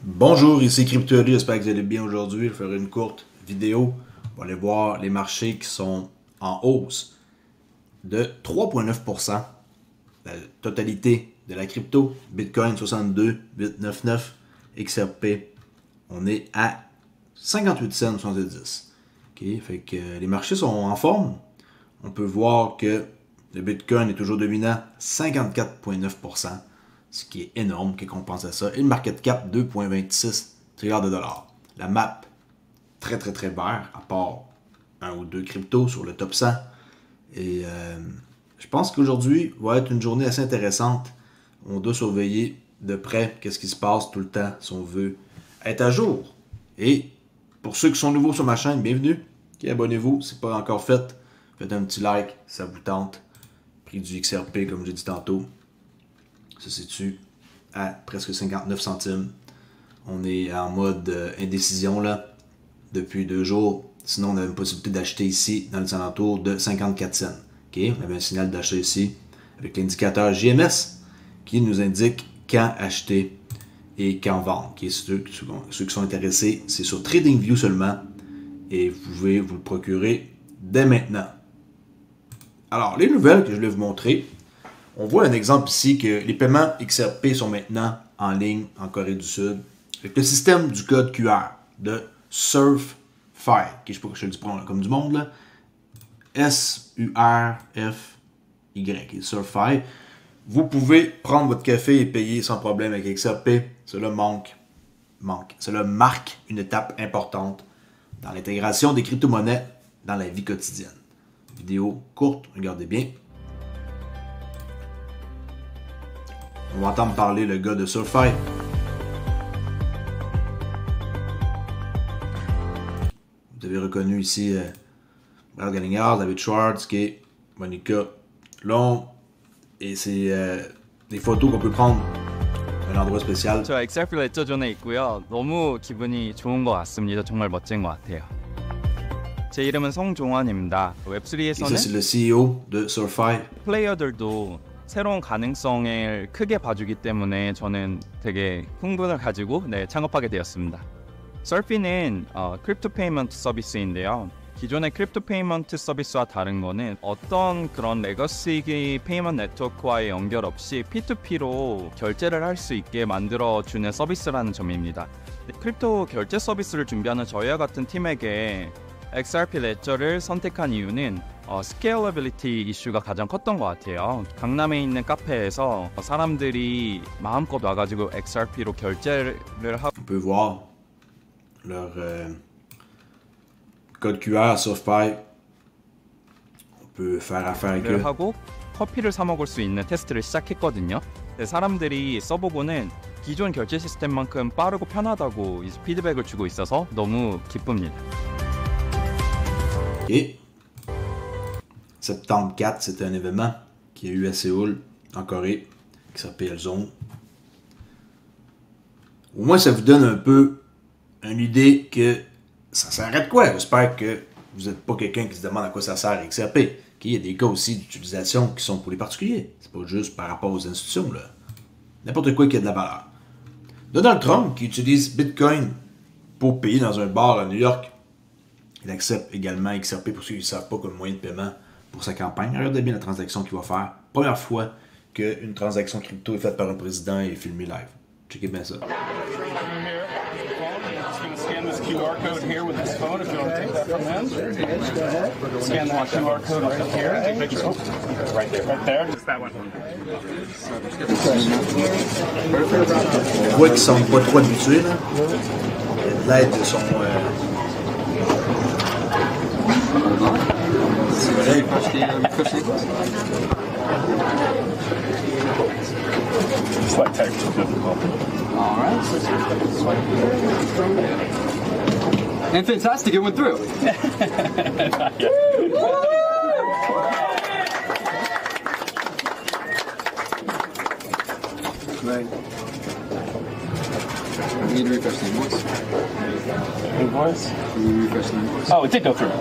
Bonjour, ici CryptoLu, j'espère que vous allez bien aujourd'hui. Je vais faire une courte vidéo. On va aller voir les marchés qui sont en hausse de 3,9%. La totalité de la crypto, Bitcoin 62,899, XRP, on est à 58 cents 70. Okay, fait que les marchés sont en forme. On peut voir que le Bitcoin est toujours dominant, 54,9%. Ce qui est énorme, qui compense à ça. Et le market cap, 2,26 trilliards de dollars. La map, très vert, à part un ou deux cryptos sur le top 100. Et je pense qu'aujourd'hui va être une journée assez intéressante. On doit surveiller de près qu'est-ce qui se passe tout le temps si on veut être à jour. Et pour ceux qui sont nouveaux sur ma chaîne, bienvenue. Okay, abonnez-vous si ce n'est pas encore fait. Faites un petit like, ça vous tente. Prix du XRP, comme j'ai dit tantôt, se situe à presque 59 centimes. On est en mode indécision là depuis 2 jours. Sinon, on avait une possibilité d'acheter ici dans les alentours de 54 cents. Okay? On avait un signal d'achat ici avec l'indicateur JMS qui nous indique quand acheter et quand vendre. Okay? Ceux qui sont intéressés, c'est sur TradingView seulement et vous pouvez vous le procurer dès maintenant. Alors, les nouvelles que je vais vous montrer. On voit un exemple ici que les paiements XRP sont maintenant en ligne en Corée du Sud avec le système du code QR de SurfFi, qui je sais pas que je le dis comme du monde là, S-U-R-F-Y, SurfFi. Vous pouvez prendre votre café et payer sans problème avec XRP. Cela Cela marque une étape importante dans l'intégration des crypto-monnaies dans la vie quotidienne. Vidéo courte, regardez bien. On va entendre parler le gars de SurfFi. Vous avez reconnu ici Brad Gallagher, David Schwartz, Monica Long. Et c'est des photos qu'on peut prendre à un endroit spécial. 저 XRP 레저존에 있고요. 너무 기분이 좋은 것 같습니다. 정말 멋진 것 같아요. 제 이름은 성종환입니다. 웹3에서는 c'est le CEO de SurfFi. 플레이어들도 새로운 가능성을 크게 봐주기 때문에 저는 되게 흥분을 가지고 창업하게 되었습니다. Surfi는 크립토 페이먼트 서비스인데요. 기존의 크립토 페이먼트 서비스와 다른 거는 어떤 그런 레거시 페이먼트 네트워크와의 연결 없이 P2P로 결제를 할 수 있게 만들어주는 서비스라는 점입니다. 크립토 결제 서비스를 준비하는 저희와 같은 팀에게 XRP 레저를 선택한 이유는 스케일러빌리티 이슈가 가장 컸던 것 같아요. 강남에 있는 카페에서 사람들이 마음껏 와가지고 XRP로 결제를 하고 On peut voir leur code QR SurfFi. On peut faire affaire avec eux. 하고 커피를 사 먹을 수 있는 테스트를 시작했거든요. 사람들이 써보고는 기존 결제 시스템만큼 빠르고 편하다고 피드백을 주고 있어서 너무 기쁩니다. Et septembre 4, c'était un événement qui a eu à Séoul, en Corée, qui s'appelle Zone. Au moins, ça vous donne un peu une idée que ça sert à quoi. J'espère que vous n'êtes pas quelqu'un qui se demande à quoi ça sert XRP. Il y a des cas aussi d'utilisation qui sont pour les particuliers. C'est pas juste par rapport aux institutions. N'importe quoi qui a de la valeur. Donald Trump, qui utilise Bitcoin pour payer dans un bar à New York, il accepte également XRP pour ceux qui ne savent pas comme moyen de paiement pour sa campagne. Regardez bien la transaction qu'il va faire. Première fois qu'une transaction crypto est faite par un président et est filmée live. Checkez bien ça. Scan this QR code here with this phone if you want to take that from them. Scan that QR code right here. Take pictures. Right there. Right there. Just that one. On voit qu'ils ne sont pas trop habitués. Là. Il y a de l'aide de son... C'est vrai. It's like technical difficulty. All right. And fantastic, it went through. Right. I need to refresh the invoice. Invoice? Refresh the invoice. Oh, it did go through.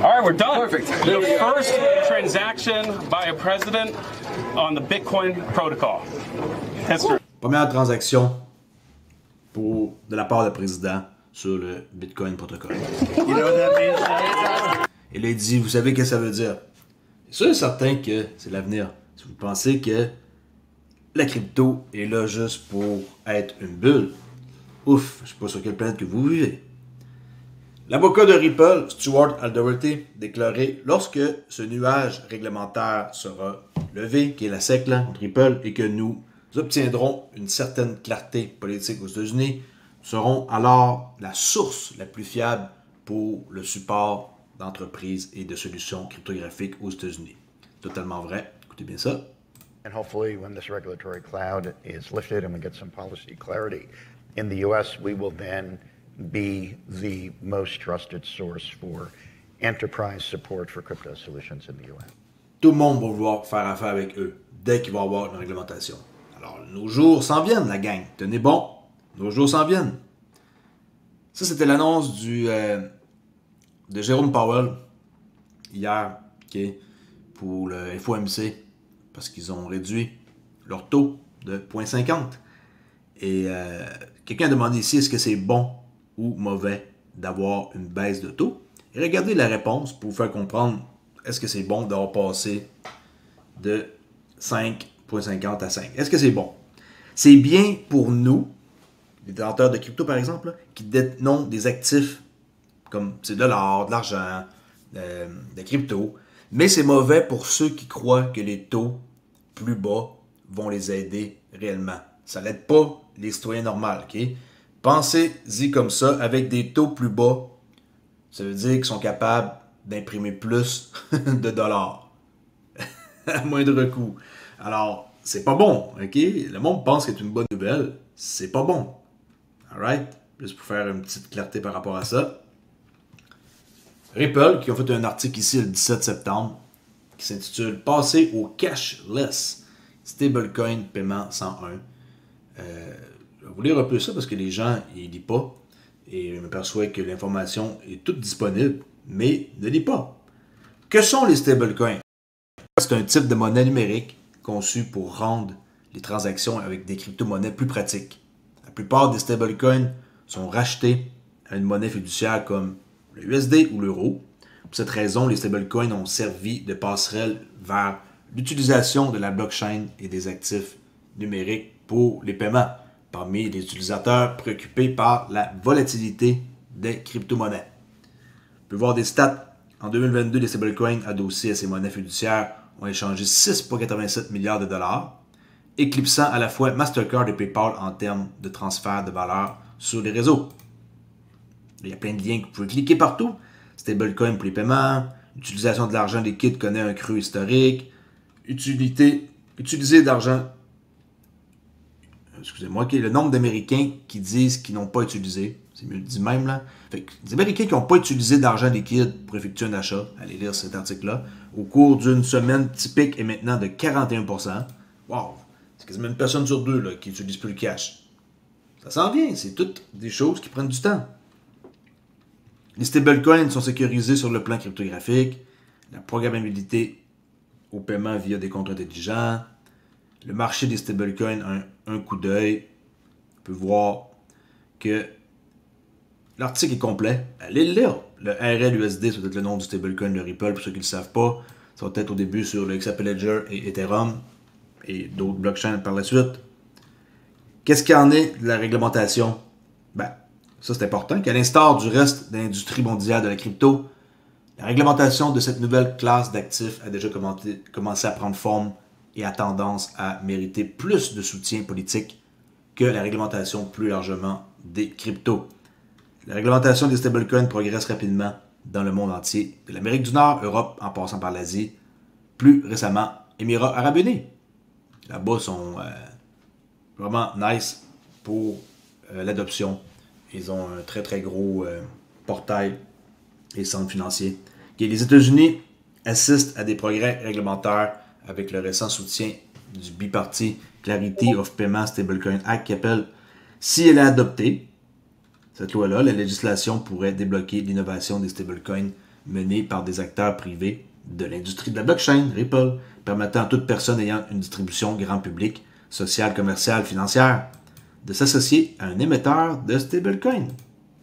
All right, we're done. Perfect. The first transaction by a president on the Bitcoin protocol. History. Première transaction de la part du président sur le Bitcoin protocol. Et là, il dit, vous savez ce que ça veut dire? C'est sûr et certain que c'est l'avenir. Si vous pensez que la crypto est là juste pour être une bulle, ouf, je ne sais pas sur quelle planète que vous vivez. L'avocat de Ripple, Stuart Alderweireld, déclaré lorsque ce nuage réglementaire sera levé, qui est la SEC là, contre Ripple, et que nous obtiendrons une certaine clarté politique aux États-Unis, nous serons alors la source la plus fiable pour le support d'entreprises et de solutions cryptographiques aux États-Unis. Totalement vrai. Écoutez bien ça. And hopefully when this regulatory cloud is lifted and we get some policy clarity in the US, we will then be the most trusted source for enterprise support for crypto solutions in the US. Tout le monde va vouloir faire affaire avec eux dès qu'il va y avoir une réglementation. Alors, nos jours s'en viennent, la gang. Tenez bon, nos jours s'en viennent. Ça, c'était l'annonce de Jérôme Powell hier, okay, pour le FOMC, parce qu'ils ont réduit leur taux de 0,50. Et quelqu'un a demandé ici, est-ce que c'est bon ou mauvais d'avoir une baisse de taux? Et regardez la réponse pour vous faire comprendre, est-ce que c'est bon d'avoir passé de 5,50 à 5? Est-ce que c'est bon? C'est bien pour nous, les détenteurs de crypto par exemple, là, qui détenons des actifs comme c'est de l'or, de l'argent, de crypto, mais c'est mauvais pour ceux qui croient que les taux plus bas vont les aider réellement. Ça n'aide pas les citoyens normaux, ok? Pensez-y comme ça, avec des taux plus bas, ça veut dire qu'ils sont capables d'imprimer plus de dollars à moindre coût. Alors, c'est pas bon, ok? Le monde pense que c'est une bonne nouvelle, c'est pas bon. Alright? Juste pour faire une petite clarté par rapport à ça. Ripple, qui ont fait un article ici le 17 septembre, qui s'intitule « Passer au cashless, stablecoin paiement 101 ». Je vais vous lire un peu ça parce que les gens ils lisent pas et je m'aperçois que l'information est toute disponible, mais ne lit pas. Que sont les stablecoins? C'est un type de monnaie numérique conçu pour rendre les transactions avec des crypto-monnaies plus pratiques. La plupart des stablecoins sont rachetés à une monnaie fiduciaire comme le USD ou l'euro. Pour cette raison, les stablecoins ont servi de passerelle vers l'utilisation de la blockchain et des actifs numériques pour les paiements, parmi les utilisateurs préoccupés par la volatilité des crypto-monnaies. On peut voir des stats. En 2022, les stablecoins adossés à ces monnaies fiduciaires ont échangé 6,87 milliards de dollars, éclipsant à la fois Mastercard et PayPal en termes de transfert de valeur sur les réseaux. Il y a plein de liens que vous pouvez cliquer partout. Stablecoin pour les paiements, utilisation de l'argent liquide connaît un creux historique, utiliser d'argent. Excusez-moi, okay, le nombre d'Américains qui disent qu'ils n'ont pas utilisé, c'est mieux dit même là. Fait que les Américains qui n'ont pas utilisé d'argent liquide pour effectuer un achat, allez lire cet article-là, au cours d'une semaine typique est maintenant de 41%. Wow! C'est quasiment une personne sur deux là, qui n'utilise plus le cash. Ça s'en vient, c'est toutes des choses qui prennent du temps. Les stablecoins sont sécurisés sur le plan cryptographique, la programmabilité au paiement via des comptes intelligents. Le marché des stablecoins a un coup d'œil. On peut voir que l'article est complet. Allez le lire. Le RLUSD, c'est peut-être le nom du stablecoin de Ripple, pour ceux qui ne le savent pas. Ça va être au début sur le XRP Ledger et Ethereum et d'autres blockchains par la suite. Qu'est-ce qu'il y en est de la réglementation? Ben, ça c'est important, qu'à l'instar du reste de l'industrie mondiale de la crypto, la réglementation de cette nouvelle classe d'actifs a déjà commencé à prendre forme et a tendance à mériter plus de soutien politique que la réglementation plus largement des cryptos. La réglementation des stablecoins progresse rapidement dans le monde entier, de l'Amérique du Nord, Europe, en passant par l'Asie, plus récemment, Émirats Arabes Unis. Là-bas sont vraiment nice pour l'adoption. Ils ont un très très gros portail et centre financier. Et les États-Unis assistent à des progrès réglementaires avec le récent soutien du biparti Clarity of Payment Stablecoin Act qui appelle, si elle est adoptée, cette loi-là, la législation pourrait débloquer l'innovation des stablecoins menée par des acteurs privés de l'industrie de la blockchain, Ripple, permettant à toute personne ayant une distribution grand public, sociale, commerciale, financière, de s'associer à un émetteur de stablecoin.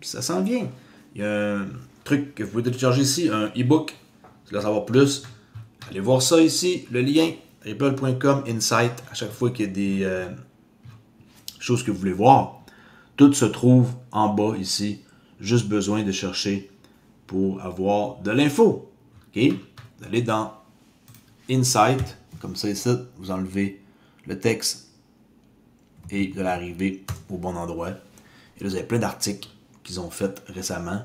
Ça s'en vient. Il y a un truc que vous pouvez télécharger ici, un e-book. Si vous voulez en savoir plus, allez voir ça ici, le lien, ripple.com Insight. À chaque fois qu'il y a des choses que vous voulez voir, tout se trouve en bas ici. Juste besoin de chercher pour avoir de l'info. OK? Vous allez dans Insight, comme ça ici, vous enlevez le texte et de l'arrivée au bon endroit. Et là, vous avez plein d'articles qu'ils ont fait récemment.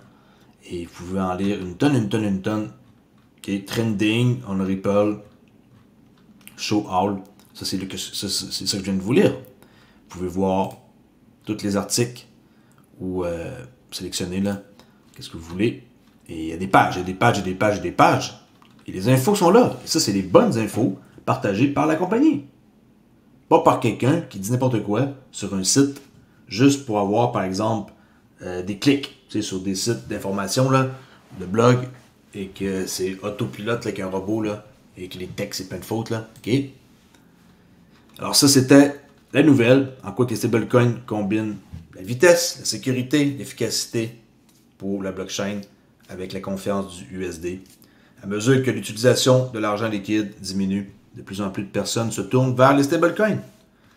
Et vous pouvez en lire une tonne. OK? Trending on Ripple, Show All. Ça, c'est ça que je viens de vous lire. Vous pouvez voir tous les articles ou sélectionner là, qu'est-ce que vous voulez. Et il y a des pages, Et les infos sont là. Et ça, c'est les bonnes infos partagées par la compagnie. Pas par quelqu'un qui dit n'importe quoi sur un site juste pour avoir, par exemple, des clics. Tu sais, sur des sites d'information, là, de blog, et que c'est autopilote avec un robot, là, et que les textes, c'est plein de fautes, là. OK? Alors ça, c'était la nouvelle, en quoi que les stablecoins combinent la vitesse, la sécurité, l'efficacité pour la blockchain avec la confiance du USD. À mesure que l'utilisation de l'argent liquide diminue, de plus en plus de personnes se tournent vers les stablecoins.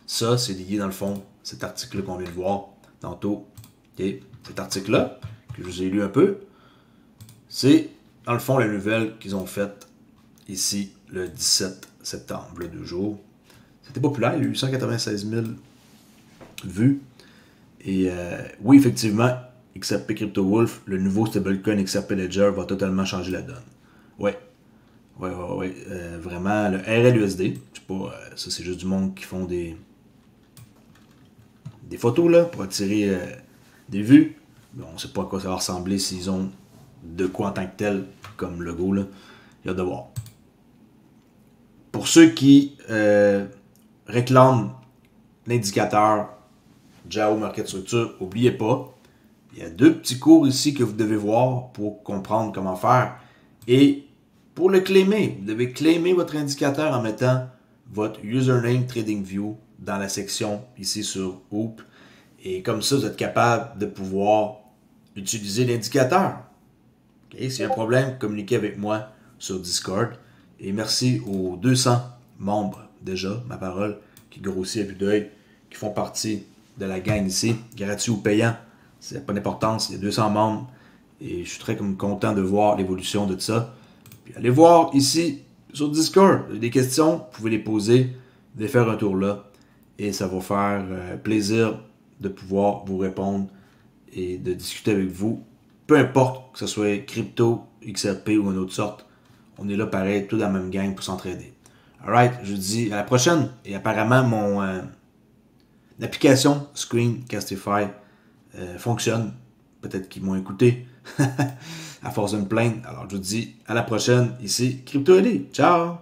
Ça, c'est lié dans le fond, cet article qu'on vient de voir tantôt. Okay. Cet article-là, que je vous ai lu un peu, c'est dans le fond la nouvelle qu'ils ont faite ici le 17 septembre, le 2 jours. C'était populaire, il y a eu 196 000 vues. Et oui, effectivement, XRP Crypto Wolf, le nouveau stablecoin XRP Ledger va totalement changer la donne. Ouais. Vraiment, le RLUSD, je sais pas, ça c'est juste du monde qui font des photos là pour attirer des vues. Bon, on sait pas à quoi ça va ressembler s'ils ont de quoi en tant que tel comme logo là. Il y a de voir. Pour ceux qui réclament l'indicateur JAO Market Structure, n'oubliez pas, il y a 2 petits cours ici que vous devez voir pour comprendre comment faire. Et pour le claimer, vous devez claimer votre indicateur en mettant votre username TradingView dans la section ici sur Hoop. Et comme ça, vous êtes capable de pouvoir utiliser l'indicateur. Okay? S'il y a un problème, communiquez avec moi sur Discord. Et merci aux 200 membres déjà, ma parole, qui grossit à vue d'œil, qui font partie de la gang ici, gratuit ou payant. Ça n'a pas d'importance, il y a 200 membres. Et je suis très content de voir l'évolution de tout ça. Puis allez voir ici sur Discord. Vous avez des questions, vous pouvez les poser, vous allez faire un tour là. Et ça va faire plaisir de pouvoir vous répondre et de discuter avec vous. Peu importe que ce soit crypto, XRP ou une autre sorte. On est là pareil, tout dans la même gang pour s'entraider. Alright, je vous dis à la prochaine. Et apparemment, mon application Screencastify fonctionne. Peut-être qu'ils m'ont écouté à force de me plaindre. Alors, je vous dis à la prochaine. Ici, CryptoLD. Ciao!